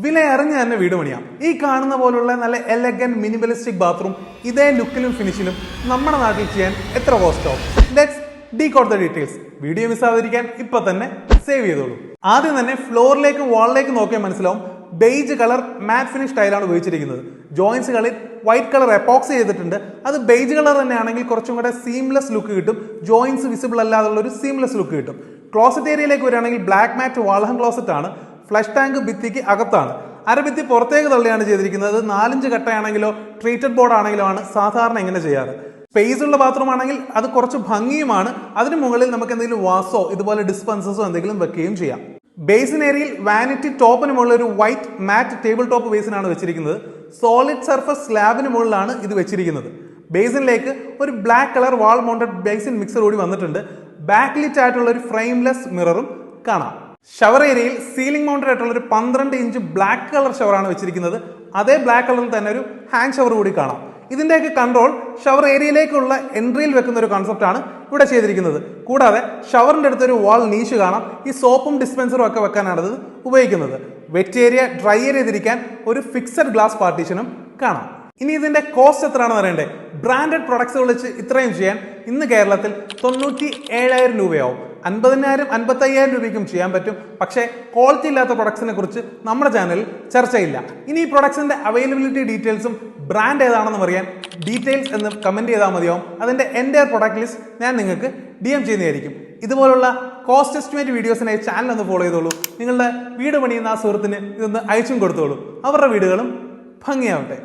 വില അറിഞ്ഞ് തന്നെ വീട് പണിയാം. ഈ കാണുന്ന പോലുള്ള നല്ല എലഗന്റ് മിനിമലിസ്റ്റിക് ബാത്റൂം ഇതേ ലുക്കിലും ഫിനിഷിലും നമ്മുടെ നാട്ടിൽ ചെയ്യാൻ എത്ര കോസ്റ്റ് ആവും? Let's decode the details. Video മിസ്സാവാതിരിക്കാൻ ഇപ്പൊ തന്നെ സേവ് ചെയ്തോളൂ. ആദ്യം തന്നെ ഫ്ലോറിലേക്കും വാളിലേക്കും നോക്കിയാൽ മനസ്സിലാവും ബേജ് കളർ മാറ്റ് ഫിനിഷ് ടൈലാണ് ഉപയോഗിച്ചിരിക്കുന്നത്. ജോയിന്റ്സുകളിൽ വൈറ്റ് കളർ എപ്പോക്സി ചെയ്തിട്ടുണ്ട്. അത് ബേജ് കളർ തന്നെയാണെങ്കിൽ കുറച്ചും കൂടെ സീംലെസ് ലുക്ക് കിട്ടും. ജോയിന്റ്സ് വിസിബിൾ അല്ലാതുള്ള ഒരു സീംലെസ് ലുക്ക് കിട്ടും. ക്ലോസറ്റ് ഏരിയയിലേക്ക് വരികയാണെങ്കിൽ ബ്ലാക്ക് മാറ്റ് വാൾഹം ക്ലോസറ്റ് ആണ്. ഫ്ലഷ് ടാങ്ക് ഭിത്തിക്ക് അകത്താണ്. അരഭിത്തി പുറത്തേക്ക് തള്ളിയാണ് ചെയ്തിരിക്കുന്നത്. 4-5 കട്ടയാണെങ്കിലോ ട്രീറ്റഡ് ബോർഡ് ആണെങ്കിലോ ആണ് സാധാരണ ഇങ്ങനെ ചെയ്യാറ്. സ്പേസ് ഉള്ള ബാത്റൂം ആണെങ്കിൽ അത് കുറച്ച് ഭംഗിയുമാണ്. അതിന് മുകളിൽ നമുക്ക് എന്തെങ്കിലും വാസോ ഇതുപോലെ ഡിസ്പെൻസേഴ്സോ എന്തെങ്കിലും വെക്കുകയും ചെയ്യാം. ബേസിൻ ഏരിയയിൽ വാനിറ്റി ടോപ്പിന് മുകളിൽ ഒരു വൈറ്റ് മാറ്റ് ടേബിൾ ടോപ്പ് ബേസിനാണ് വെച്ചിരിക്കുന്നത്. സോളിഡ് സർഫസ് സ്ലാബിന് മുകളിലാണ് ഇത് വെച്ചിരിക്കുന്നത്. ബേസിനിലേക്ക് ഒരു ബ്ലാക്ക് കളർ വാൾ മൗണ്ടഡ് ബേസിൻ മിക്സർ കൂടി വന്നിട്ടുണ്ട്. ബാക്ക് ലിറ്റ് ആയിട്ടുള്ള ഒരു ഫ്രെയിംലെസ് മിററും കാണാം. ഷവർ ഏരിയയിൽ സീലിംഗ് മൗണ്ടഡ് ആയിട്ടുള്ള ഒരു 12 ഇഞ്ച് ബ്ലാക്ക് കളർ ഷവറാണ് വെച്ചിരിക്കുന്നത്. അതേ ബ്ലാക്ക് കളറിൽ തന്നെ ഒരു ഹാൻഡ് ഷവർ കൂടി കാണാം. ഇതിന്റെയൊക്കെ കൺട്രോൾ ഷവർ ഏരിയയിലേക്കുള്ള എൻട്രിയിൽ വെക്കുന്ന ഒരു കോൺസെപ്റ്റ് ആണ് ഇവിടെ ചെയ്തിരിക്കുന്നത്. കൂടാതെ ഷവറിന്റെ അടുത്തൊരു വാൾ നീഷ് കാണാം. ഈ സോപ്പും ഡിസ്പെൻസറും ഒക്കെ വെക്കാനാണ് ഇത് ഉപയോഗിക്കുന്നത്. വെറ്റ് ഏരിയ ഡ്രൈ ഏരിയ തിരിക്കാൻ ഒരു ഫിക്സഡ് ഗ്ലാസ് പാർട്ടീഷനും കാണാം. ഇനി ഇതിന്റെ കോസ്റ്റ് എത്രയാണെന്ന് അറിയണ്ടേ? ബ്രാൻഡഡ് പ്രൊഡക്ട്സുകൾ വെച്ച് ഇത്രയും ചെയ്യാൻ ഇന്ന് കേരളത്തിൽ 97,000 രൂപയാവും. 50,000-55,000 രൂപയ്ക്കും ചെയ്യാൻ പറ്റും. പക്ഷേ ക്വാളിറ്റി ഇല്ലാത്ത പ്രൊഡക്ട്സിനെ കുറിച്ച് നമ്മുടെ ചാനലിൽ ചർച്ചയില്ല. ഇനി ഈ പ്രൊഡക്ട്സിന്റെ അവൈലബിലിറ്റി ഡീറ്റെയിൽസും ബ്രാൻഡ് ഏതാണെന്നും അറിയാൻ ഡീറ്റെയിൽസ് എന്ന് കമന്റ് ചെയ്താൽ മതിയാവും. അതിന്റെ എൻ്റെ പ്രൊഡക്റ്റ് ലിസ്റ്റ് ഞാൻ നിങ്ങൾക്ക് DM ചെയ്യുന്നതായിരിക്കും. ഇതുപോലുള്ള കോസ്റ്റ് എസ്റ്റിമേറ്റ് വീഡിയോസിനായി ചാനൽ ഒന്ന് ഫോളോ ചെയ്തോളൂ. നിങ്ങളുടെ വീട് പണിയുന്ന ആ സുഹൃത്തിന് ഇതൊന്ന് അയച്ചും കൊടുത്തോളൂ. അവരുടെ വീടുകളും ഭംഗിയാവട്ടെ.